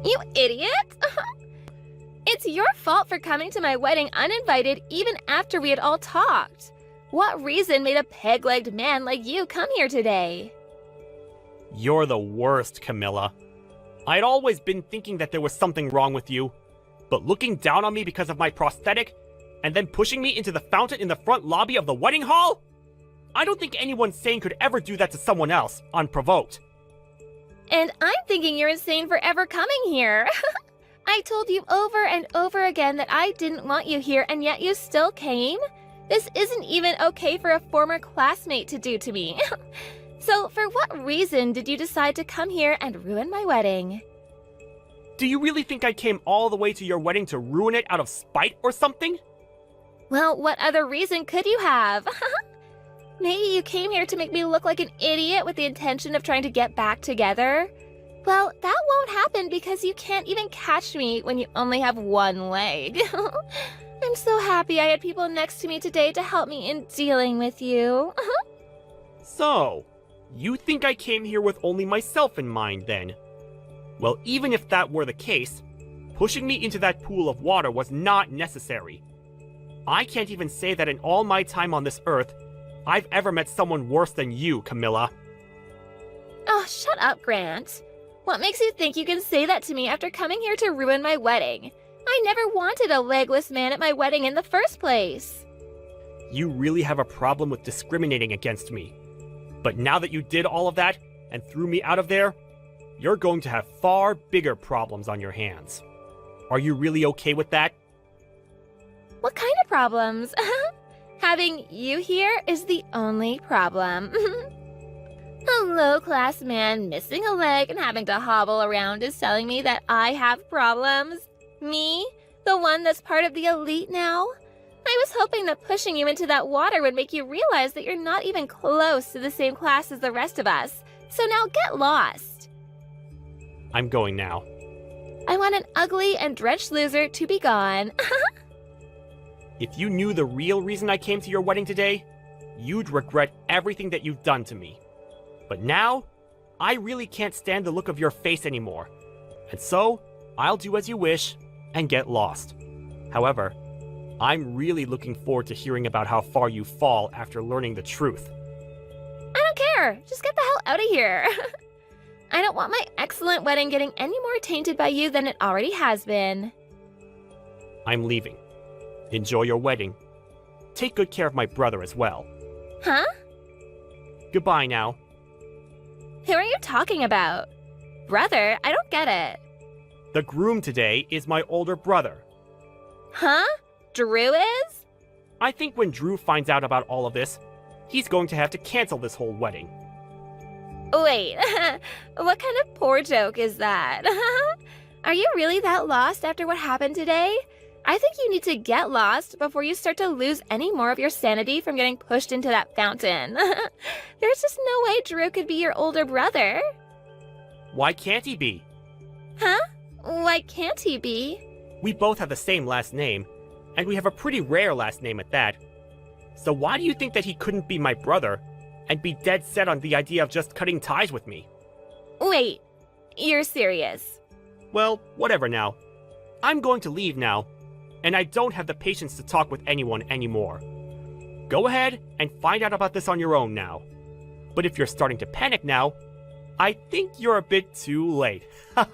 You idiot! It's your fault for coming to my wedding uninvited even after we had all talked. What reason made a peg-legged man like you come here today? You're the worst, Camilla. I'd always been thinking that there was something wrong with you, but looking down on me because of my prosthetic, and then pushing me into the fountain in the front lobby of the wedding hall? I don't think anyone sane could ever do that to someone else, unprovoked. And I'm thinking you're insane for ever coming here. I told you over and over again that I didn't want you here, and yet you still came? This isn't even okay for a former classmate to do to me. So for what reason did you decide to come here and ruin my wedding? Do you really think I came all the way to your wedding to ruin it out of spite or something? Well, what other reason could you have? Maybe you came here to make me look like an idiot with the intention of trying to get back together? Well, that won't happen because you can't even catch me when you only have one leg. I'm so happy I had people next to me today to help me in dealing with you. So, you think I came here with only myself in mind then? Well, even if that were the case, pushing me into that pool of water was not necessary. I can't even say that in all my time on this earth, I've ever met someone worse than you, Camilla. Oh, shut up, Grant. What makes you think you can say that to me after coming here to ruin my wedding? I never wanted a legless man at my wedding in the first place. You really have a problem with discriminating against me. But now that you did all of that and threw me out of there, you're going to have far bigger problems on your hands. Are you really okay with that? What kind of problems? Having you here is the only problem. A low-class man missing a leg and having to hobble around is telling me that I have problems? Me? The one that's part of the elite now? I was hoping that pushing you into that water would make you realize that you're not even close to the same class as the rest of us. So now get lost. I'm going now. I want an ugly and drenched loser to be gone. If you knew the real reason I came to your wedding today, you'd regret everything that you've done to me. But now, I really can't stand the look of your face anymore. And so, I'll do as you wish and get lost. However, I'm really looking forward to hearing about how far you fall after learning the truth. I don't care. Just get the hell out of here. I don't want my excellent wedding getting any more tainted by you than it already has been. I'm leaving. Enjoy your wedding. Take good care of my brother as well. Huh? Goodbye now. Who are you talking about? Brother? I don't get it. The groom today is my older brother. Huh? Drew is? I think when Drew finds out about all of this, he's going to have to cancel this whole wedding. Wait, what kind of poor joke is that? Are you really that lost after what happened today? I think you need to get lost before you start to lose any more of your sanity from getting pushed into that fountain. There's just no way Drew could be your older brother. Why can't he be? Huh? Why can't he be? We both have the same last name, and we have a pretty rare last name at that. So why do you think that he couldn't be my brother and be dead set on the idea of just cutting ties with me? Wait, you're serious? Well, whatever now. I'm going to leave now, and I don't have the patience to talk with anyone anymore. Go ahead and find out about this on your own now. But if you're starting to panic now, I think you're a bit too late. 30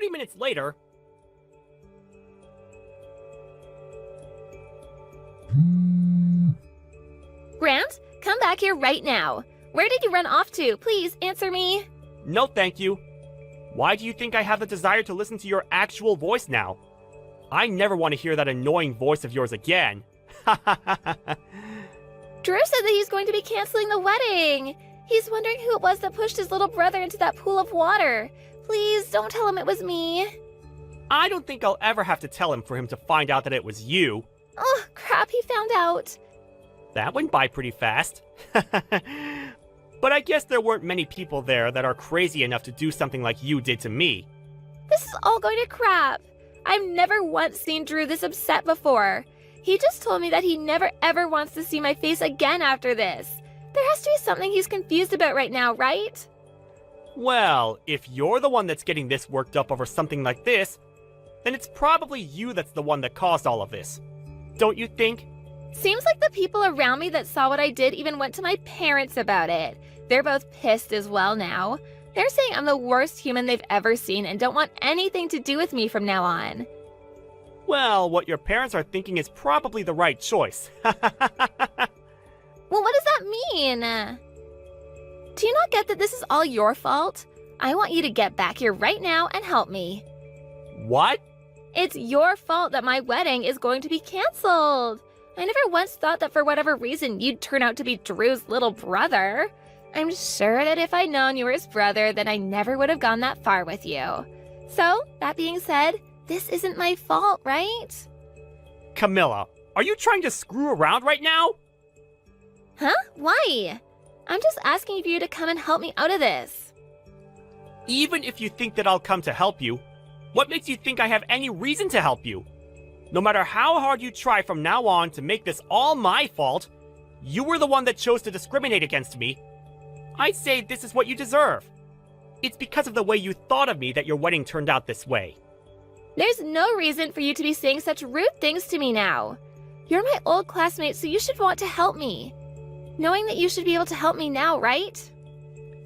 minutes later... Grant, come back here right now. Where did you run off to? Please answer me. No, thank you. Why do you think I have the desire to listen to your actual voice now? I never want to hear that annoying voice of yours again. Drew said that he's going to be canceling the wedding. He's wondering who it was that pushed his little brother into that pool of water. Please don't tell him it was me. I don't think I'll ever have to tell him for him to find out that it was you. Oh, crap, he found out. That went by pretty fast. But I guess there weren't many people there that are crazy enough to do something like you did to me. This is all going to crap. I've never once seen Drew this upset before. He just told me that he never ever wants to see my face again after this. There has to be something he's confused about right now, right? Well, if you're the one that's getting this worked up over something like this, then it's probably you that's the one that caused all of this. Don't you think? Seems like the people around me that saw what I did even went to my parents about it. They're both pissed as well now. They're saying I'm the worst human they've ever seen and don't want anything to do with me from now on. Well, what your parents are thinking is probably the right choice. Well, what does that mean? Do you not get that this is all your fault? I want you to get back here right now and help me. What? It's your fault that my wedding is going to be canceled. I never once thought that for whatever reason you'd turn out to be Drew's little brother. I'm sure that if I'd known you were his brother, then I never would have gone that far with you. So, that being said, this isn't my fault, right? Camilla, are you trying to screw around right now? Huh? Why? I'm just asking for you to come and help me out of this. Even if you think that I'll come to help you, what makes you think I have any reason to help you? No matter how hard you try from now on to make this all my fault, you were the one that chose to discriminate against me. I'd say this is what you deserve. It's because of the way you thought of me that your wedding turned out this way. There's no reason for you to be saying such rude things to me now. You're my old classmate, so you should want to help me. Knowing that you should be able to help me now, right?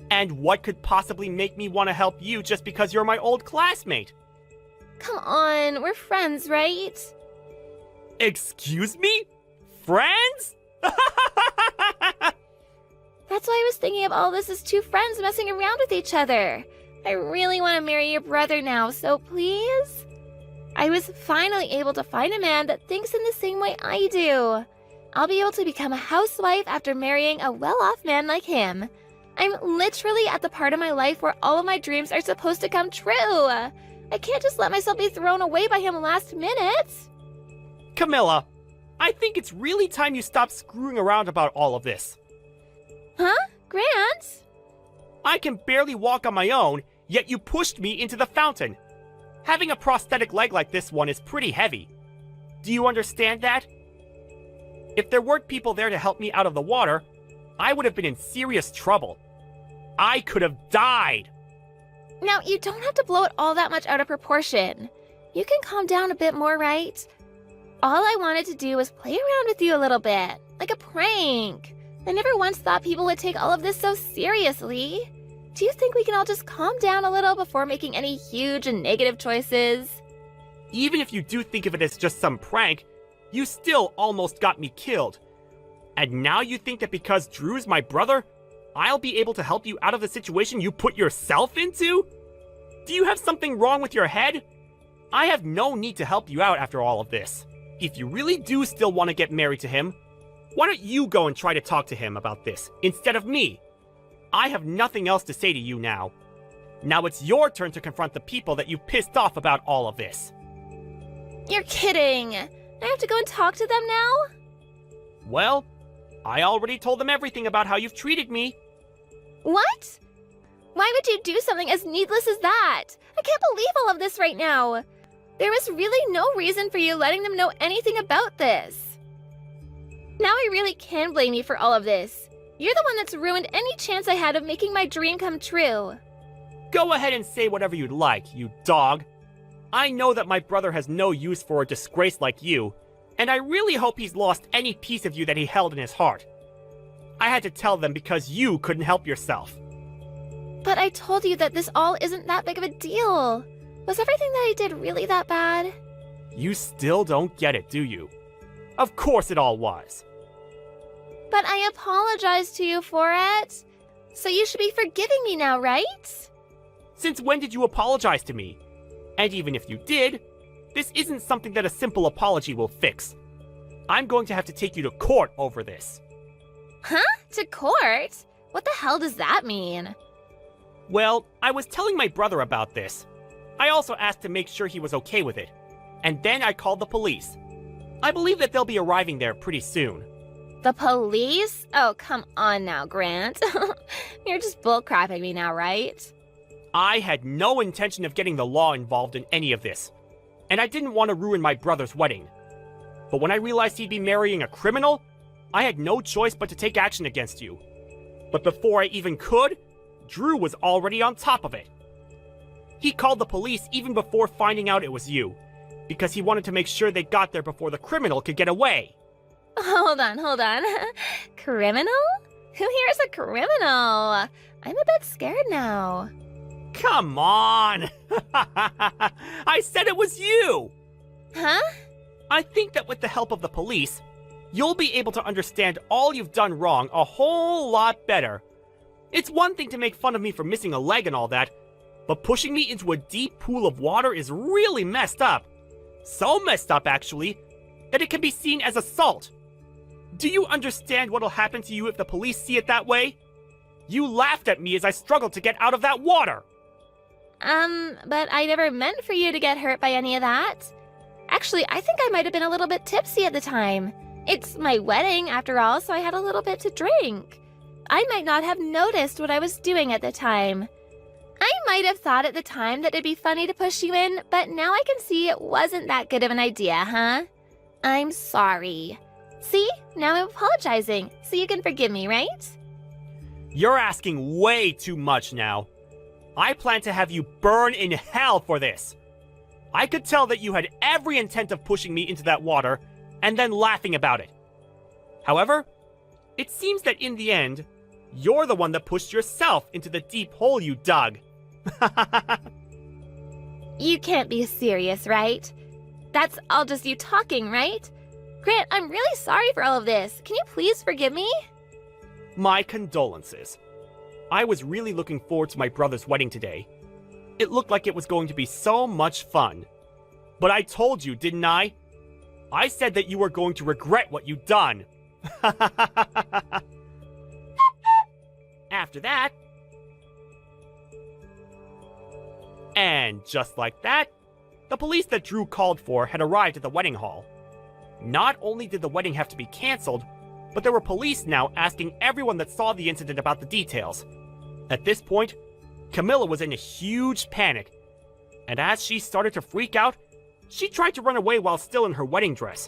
And what could possibly make me want to help you just because you're my old classmate? Come on, we're friends, right? Excuse me? Friends? That's why I was thinking of all this as two friends messing around with each other. I really want to marry your brother now, so please? I was finally able to find a man that thinks in the same way I do. I'll be able to become a housewife after marrying a well-off man like him. I'm literally at the part of my life where all of my dreams are supposed to come true. I can't just let myself be thrown away by him last minute. Camilla, I think it's really time you stop screwing around about all of this. Huh? Grant? I can barely walk on my own, yet you pushed me into the fountain. Having a prosthetic leg like this one is pretty heavy. Do you understand that? If there weren't people there to help me out of the water, I would have been in serious trouble. I could have died. Now, you don't have to blow it all that much out of proportion. You can calm down a bit more, right? All I wanted to do was play around with you a little bit, like a prank. I never once thought people would take all of this so seriously. Do you think we can all just calm down a little before making any huge and negative choices? Even if you do think of it as just some prank, you still almost got me killed. And now you think that because Drew's my brother, I'll be able to help you out of the situation you put yourself into? Do you have something wrong with your head? I have no need to help you out after all of this. If you really do still want to get married to him, why don't you go and try to talk to him about this instead of me? I have nothing else to say to you now. Now it's your turn to confront the people that you pissed off about all of this. You're kidding. I have to go and talk to them now? Well, I already told them everything about how you've treated me. What? Why would you do something as needless as that? I can't believe all of this right now. There was really no reason for you letting them know anything about this. Now I really can blame you for all of this. You're the one that's ruined any chance I had of making my dream come true. Go ahead and say whatever you'd like, you dog. I know that my brother has no use for a disgrace like you, and I really hope he's lost any piece of you that he held in his heart. I had to tell them because you couldn't help yourself. But I told you that this all isn't that big of a deal. Was everything that I did really that bad? You still don't get it, do you? Of course it all was. But I apologized to you for it. So you should be forgiving me now, right? Since when did you apologize to me? And even if you did, this isn't something that a simple apology will fix. I'm going to have to take you to court over this. Huh? To court? What the hell does that mean? Well, I was telling my brother about this. I also asked to make sure he was okay with it. And then I called the police. I believe that they'll be arriving there pretty soon. The police? Oh, come on now, Grant. You're just bullcrapping me now, right? I had no intention of getting the law involved in any of this. And I didn't want to ruin my brother's wedding. But when I realized he'd be marrying a criminal, I had no choice but to take action against you. But before I even could, Drew was already on top of it. He called the police even before finding out it was you, because he wanted to make sure they got there before the criminal could get away. Hold on. Criminal? Who here is a criminal? I'm a bit scared now. Come on! I said it was you! Huh? I think that with the help of the police, you'll be able to understand all you've done wrong a whole lot better. It's one thing to make fun of me for missing a leg and all that, but pushing me into a deep pool of water is really messed up. So messed up, actually, that it can be seen as assault. Do you understand what'll happen to you if the police see it that way? You laughed at me as I struggled to get out of that water. But I never meant for you to get hurt by any of that. Actually, I think I might have been a little bit tipsy at the time. It's my wedding, after all, so I had a little bit to drink. I might not have noticed what I was doing at the time. I might have thought at the time that it'd be funny to push you in, but now I can see it wasn't that good of an idea, huh? I'm sorry. See? Now I'm apologizing, so you can forgive me, right? You're asking way too much now. I plan to have you burn in hell for this. I could tell that you had every intent of pushing me into that water and then laughing about it. However, it seems that in the end, you're the one that pushed yourself into the deep hole you dug. You can't be serious, right? That's all just you talking, right? Grant, I'm really sorry for all of this. Can you please forgive me? My condolences. I was really looking forward to my brother's wedding today. It looked like it was going to be so much fun. But I told you, didn't I? I said that you were going to regret what you'd done. After that... And just like that, the police that Drew called for had arrived at the wedding hall. Not only did the wedding have to be cancelled, but there were police now asking everyone that saw the incident about the details. At this point, Camilla was in a huge panic, and as she started to freak out, she tried to run away while still in her wedding dress,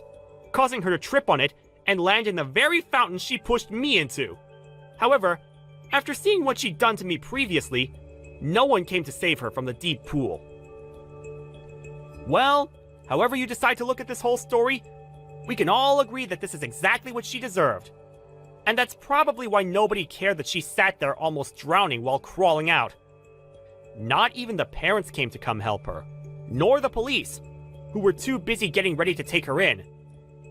causing her to trip on it and land in the very fountain she pushed me into. However, after seeing what she'd done to me previously, no one came to save her from the deep pool. Well, however you decide to look at this whole story, we can all agree that this is exactly what she deserved. And that's probably why nobody cared that she sat there almost drowning while crawling out. Not even the parents came to come help her, nor the police, who were too busy getting ready to take her in.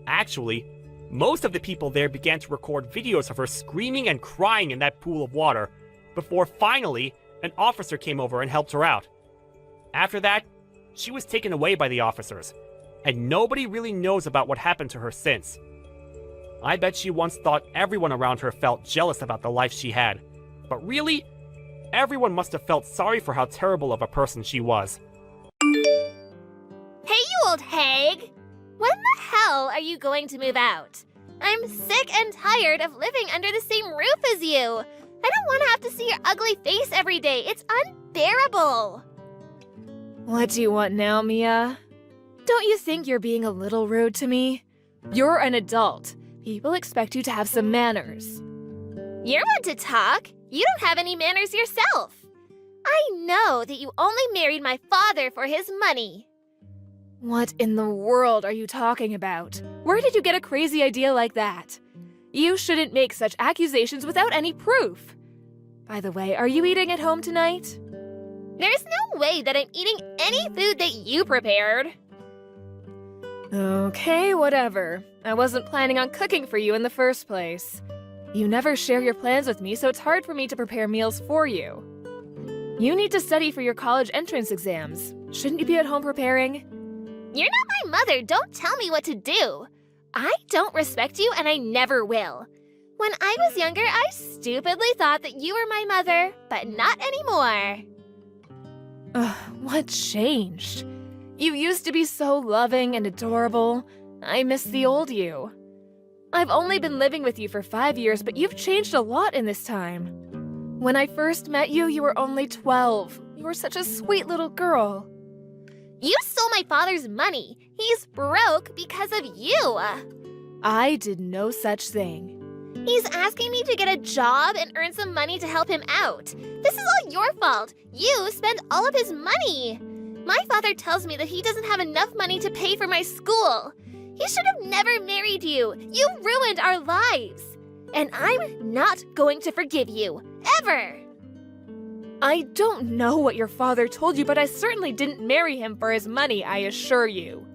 Actually, most of the people there began to record videos of her screaming and crying in that pool of water, before finally an officer came over and helped her out. After that, she was taken away by the officers, and nobody really knows about what happened to her since. I bet she once thought everyone around her felt jealous about the life she had, but really, everyone must have felt sorry for how terrible of a person she was. Hey, you old hag! When the hell are you going to move out? I'm sick and tired of living under the same roof as you. I don't want to have to see your ugly face every day. It's unbearable. What do you want now, Mia? Don't you think you're being a little rude to me? You're an adult. People expect you to have some manners. You're one to talk. You don't have any manners yourself. I know that you only married my father for his money. What in the world are you talking about? Where did you get a crazy idea like that? You shouldn't make such accusations without any proof. By the way, are you eating at home tonight? There's no way that I'm eating any food that you prepared. Okay, whatever. I wasn't planning on cooking for you in the first place. You never share your plans with me, so it's hard for me to prepare meals for you. You need to study for your college entrance exams. Shouldn't you be at home preparing? You're not my mother. Don't tell me what to do. I don't respect you, and I never will. When I was younger, I stupidly thought that you were my mother, but not anymore. What changed? You used to be so loving and adorable. I miss the old you. I've only been living with you for 5 years, but you've changed a lot in this time. When I first met you, you were only 12. You were such a sweet little girl. You stole my father's money. He's broke because of you. I did no such thing. He's asking me to get a job and earn some money to help him out. This is all your fault. You spend all of his money. My father tells me that he doesn't have enough money to pay for my school. He should have never married you. You ruined our lives. And I'm not going to forgive you. Ever. I don't know what your father told you, but I certainly didn't marry him for his money, I assure you.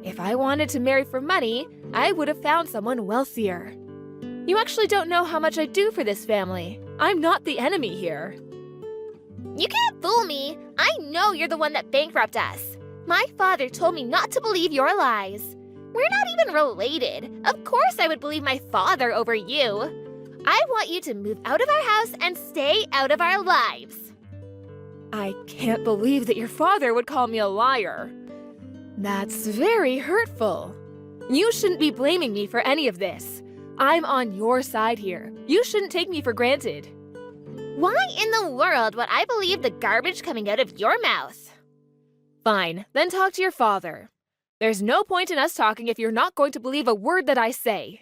If I wanted to marry for money, I would have found someone wealthier. You actually don't know how much I do for this family. I'm not the enemy here. You can't fool me. I know you're the one that bankrupted us. My father told me not to believe your lies. We're not even related. Of course I would believe my father over you. I want you to move out of our house and stay out of our lives. I can't believe that your father would call me a liar. That's very hurtful. You shouldn't be blaming me for any of this. I'm on your side here. You shouldn't take me for granted. Why in the world would I believe the garbage coming out of your mouth? Fine, then talk to your father. There's no point in us talking if you're not going to believe a word that I say.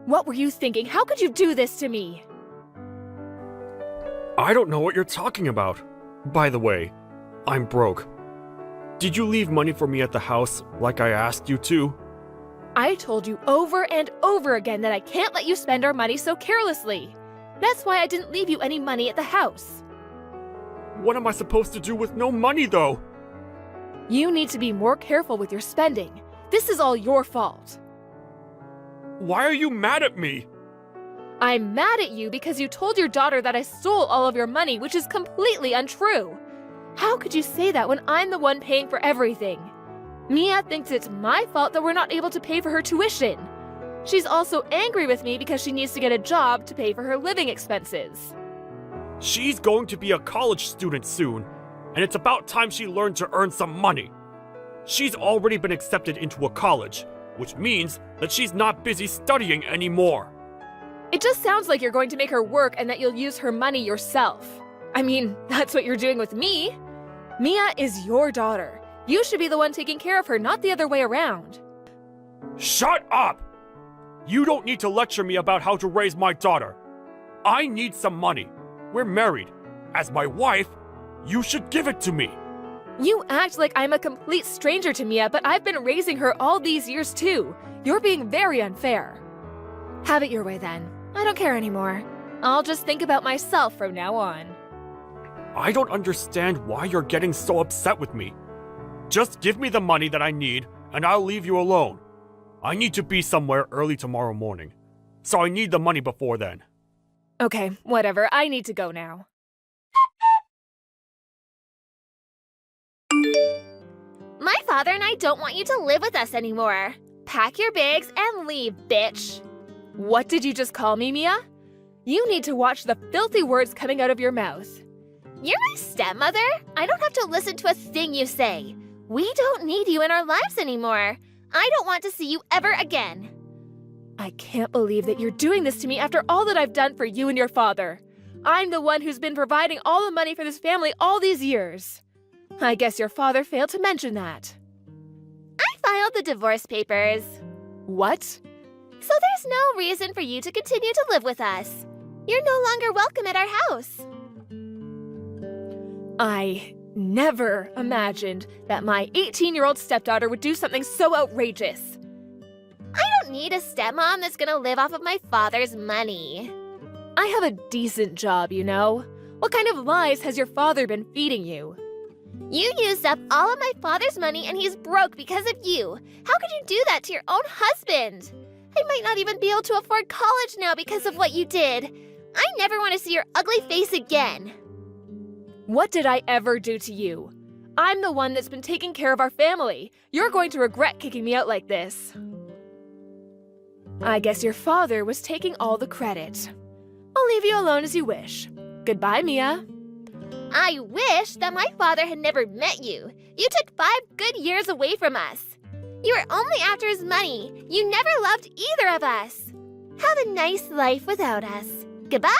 What were you thinking? How could you do this to me? I don't know what you're talking about. By the way, I'm broke. Did you leave money for me at the house like I asked you to? I told you over and over again that I can't let you spend our money so carelessly. That's why I didn't leave you any money at the house. What am I supposed to do with no money, though? You need to be more careful with your spending. This is all your fault. Why are you mad at me? I'm mad at you because you told your daughter that I stole all of your money, which is completely untrue. How could you say that when I'm the one paying for everything? Mia thinks it's my fault that we're not able to pay for her tuition. She's also angry with me because she needs to get a job to pay for her living expenses. She's going to be a college student soon, and it's about time she learned to earn some money. She's already been accepted into a college, which means that she's not busy studying anymore. It just sounds like you're going to make her work and that you'll use her money yourself. I mean, that's what you're doing with me. Mia is your daughter. You should be the one taking care of her, not the other way around. Shut up! You don't need to lecture me about how to raise my daughter. I need some money. We're married. As my wife, you should give it to me. You act like I'm a complete stranger to Mia, but I've been raising her all these years too. You're being very unfair. Have it your way then. I don't care anymore. I'll just think about myself from now on. I don't understand why you're getting so upset with me. Just give me the money that I need, and I'll leave you alone. I need to be somewhere early tomorrow morning, so I need the money before then. Okay, whatever. I need to go now. My father and I don't want you to live with us anymore. Pack your bags and leave, bitch. What did you just call me, Mia? You need to watch the filthy words coming out of your mouth. You're my stepmother. I don't have to listen to a thing you say. We don't need you in our lives anymore. I don't want to see you ever again. I can't believe that you're doing this to me after all that I've done for you and your father. I'm the one who's been providing all the money for this family all these years. I guess your father failed to mention that. I filed the divorce papers. What? So there's no reason for you to continue to live with us. You're no longer welcome at our house. I never imagined that my 18-year-old stepdaughter would do something so outrageous. I don't need a stepmom that's gonna live off of my father's money. I have a decent job, you know. What kind of lies has your father been feeding you? You used up all of my father's money and he's broke because of you. How could you do that to your own husband? I might not even be able to afford college now because of what you did. I never want to see your ugly face again. What did I ever do to you? I'm the one that's been taking care of our family. You're going to regret kicking me out like this. I guess your father was taking all the credit. I'll leave you alone as you wish. Goodbye, Mia. I wish that my father had never met you. You took 5 good years away from us. You were only after his money. You never loved either of us. Have a nice life without us. Goodbye!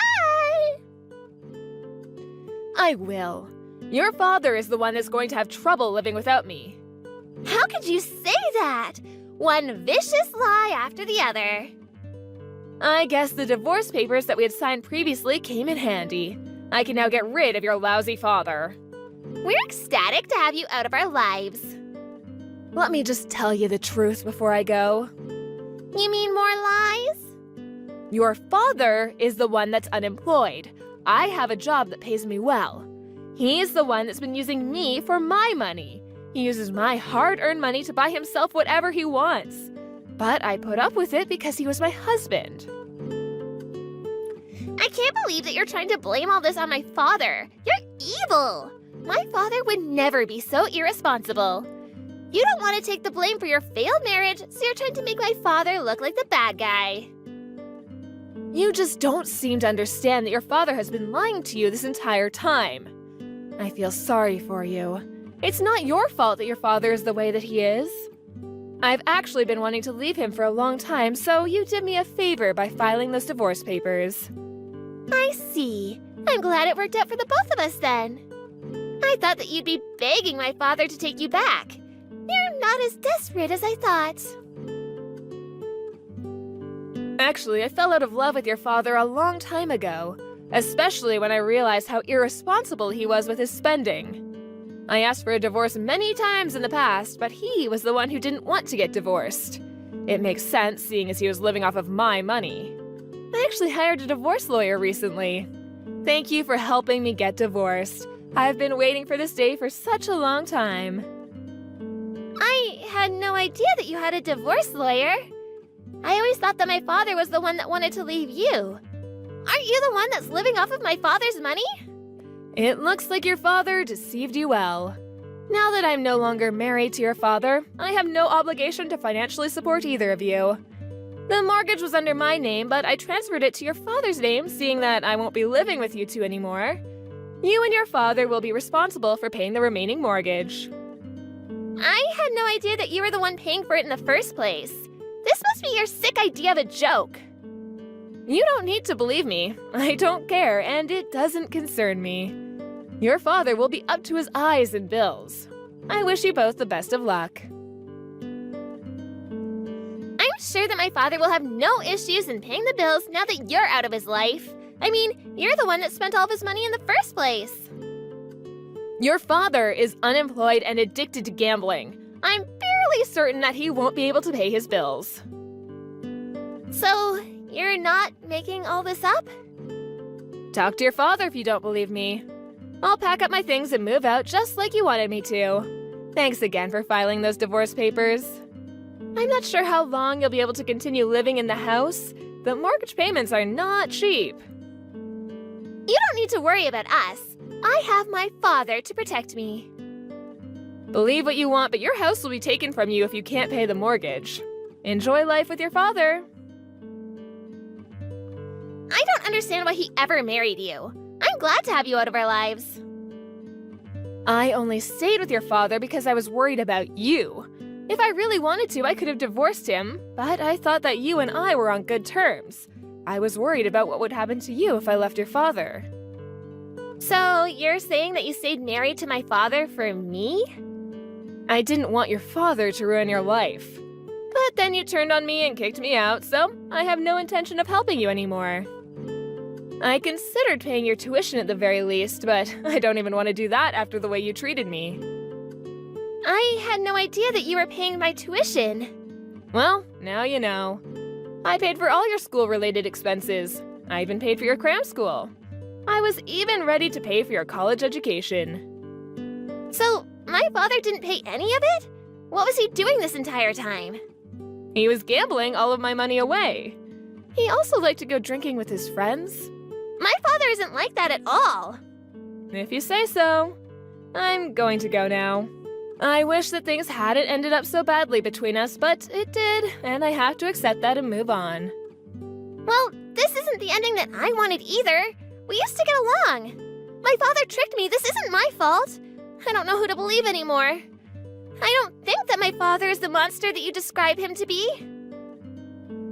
I will. Your father is the one that's going to have trouble living without me. How could you say that? One vicious lie after the other. I guess the divorce papers that we had signed previously came in handy. I can now get rid of your lousy father. We're ecstatic to have you out of our lives. Let me just tell you the truth before I go. You mean more lies? Your father is the one that's unemployed. I have a job that pays me well. He's the one that's been using me for my money. He uses my hard-earned money to buy himself whatever he wants. But I put up with it because he was my husband. I can't believe that you're trying to blame all this on my father. You're evil. My father would never be so irresponsible. You don't want to take the blame for your failed marriage, so you're trying to make my father look like the bad guy. You just don't seem to understand that your father has been lying to you this entire time. I feel sorry for you. It's not your fault that your father is the way that he is. I've actually been wanting to leave him for a long time, so you did me a favor by filing those divorce papers. I see. I'm glad it worked out for the both of us then. I thought that you'd be begging my father to take you back. You're not as desperate as I thought. Actually, I fell out of love with your father a long time ago, especially when I realized how irresponsible he was with his spending. I asked for a divorce many times in the past, but he was the one who didn't want to get divorced. It makes sense, seeing as he was living off of my money. I actually hired a divorce lawyer recently. Thank you for helping me get divorced. I've been waiting for this day for such a long time. I had no idea that you had a divorce lawyer. I always thought that my father was the one that wanted to leave you. Aren't you the one that's living off of my father's money? It looks like your father deceived you well. Now that I'm no longer married to your father, I have no obligation to financially support either of you. The mortgage was under my name, but I transferred it to your father's name, seeing that I won't be living with you two anymore. You and your father will be responsible for paying the remaining mortgage. I had no idea that you were the one paying for it in the first place. This must be your sick idea of a joke. You don't need to believe me. I don't care, and it doesn't concern me. Your father will be up to his eyes in bills. I wish you both the best of luck. I'm sure that my father will have no issues in paying the bills now that you're out of his life. I mean, you're the one that spent all of his money in the first place. Your father is unemployed and addicted to gambling. I'm fairly certain that he won't be able to pay his bills. So, you're not making all this up? Talk to your father if you don't believe me. I'll pack up my things and move out just like you wanted me to. Thanks again for filing those divorce papers. I'm not sure how long you'll be able to continue living in the house. The mortgage payments are not cheap. You don't need to worry about us. I have my father to protect me. Believe what you want, but your house will be taken from you if you can't pay the mortgage. Enjoy life with your father. I don't understand why he ever married you. I'm glad to have you out of our lives. I only stayed with your father because I was worried about you. If I really wanted to, I could have divorced him, but I thought that you and I were on good terms. I was worried about what would happen to you if I left your father. So, you're saying that you stayed married to my father for me? I didn't want your father to ruin your life. But then you turned on me and kicked me out, so I have no intention of helping you anymore. I considered paying your tuition at the very least, but I don't even want to do that after the way you treated me. I had no idea that you were paying my tuition. Well, now you know. I paid for all your school-related expenses. I even paid for your cram school. I was even ready to pay for your college education. So, my father didn't pay any of it? What was he doing this entire time? He was gambling all of my money away. He also liked to go drinking with his friends. My father isn't like that at all. If you say so. I'm going to go now. I wish that things hadn't ended up so badly between us, but it did, and I have to accept that and move on. Well, this isn't the ending that I wanted either. We used to get along. My father tricked me. This isn't my fault. I don't know who to believe anymore. I don't think that my father is the monster that you describe him to be.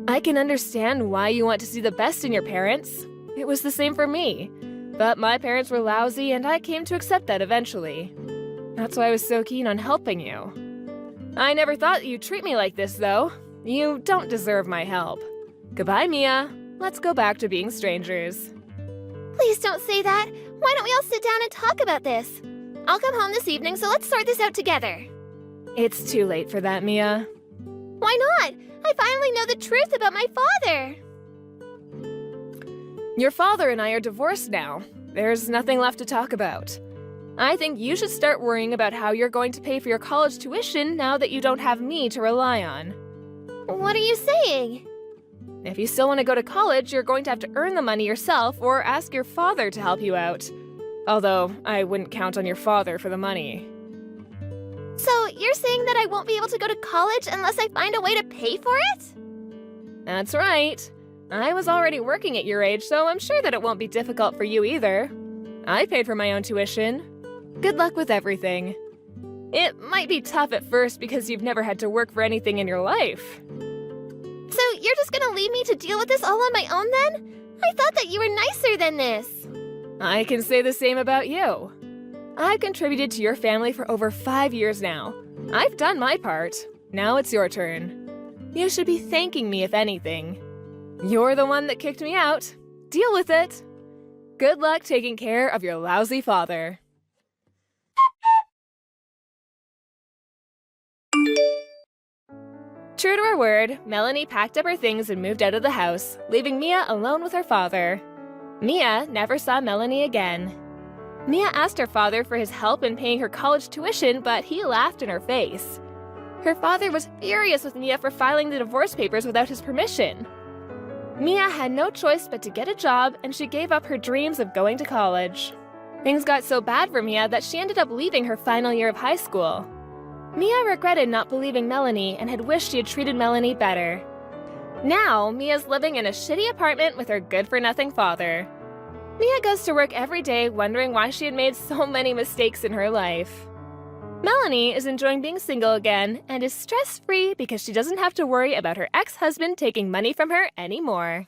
I can understand why you want to see the best in your parents. It was the same for me. But my parents were lousy, and I came to accept that eventually. That's why I was so keen on helping you. I never thought you'd treat me like this, though. You don't deserve my help. Goodbye, Mia. Let's go back to being strangers. Please don't say that. Why don't we all sit down and talk about this? I'll come home this evening, so let's sort this out together. It's too late for that, Mia. Why not? I finally know the truth about my father. Your father and I are divorced now. There's nothing left to talk about. I think you should start worrying about how you're going to pay for your college tuition now that you don't have me to rely on. What are you saying? If you still want to go to college, you're going to have to earn the money yourself or ask your father to help you out. Although, I wouldn't count on your father for the money. So, you're saying that I won't be able to go to college unless I find a way to pay for it? That's right. I was already working at your age, so I'm sure that it won't be difficult for you either. I paid for my own tuition. Good luck with everything. It might be tough at first because you've never had to work for anything in your life. So you're just gonna leave me to deal with this all on my own then? I thought that you were nicer than this. I can say the same about you. I've contributed to your family for over 5 years now. I've done my part. Now it's your turn. You should be thanking me if anything. You're the one that kicked me out. Deal with it. Good luck taking care of your lousy father. True to her word, Melanie packed up her things and moved out of the house, leaving Mia alone with her father. Mia never saw Melanie again. Mia asked her father for his help in paying her college tuition, but he laughed in her face. Her father was furious with Mia for filing the divorce papers without his permission. Mia had no choice but to get a job, and she gave up her dreams of going to college. Things got so bad for Mia that she ended up leaving her final year of high school. Mia regretted not believing Melanie and had wished she had treated Melanie better. Now, Mia's living in a shitty apartment with her good-for-nothing father. Mia goes to work every day wondering why she had made so many mistakes in her life. Melanie is enjoying being single again and is stress-free because she doesn't have to worry about her ex-husband taking money from her anymore.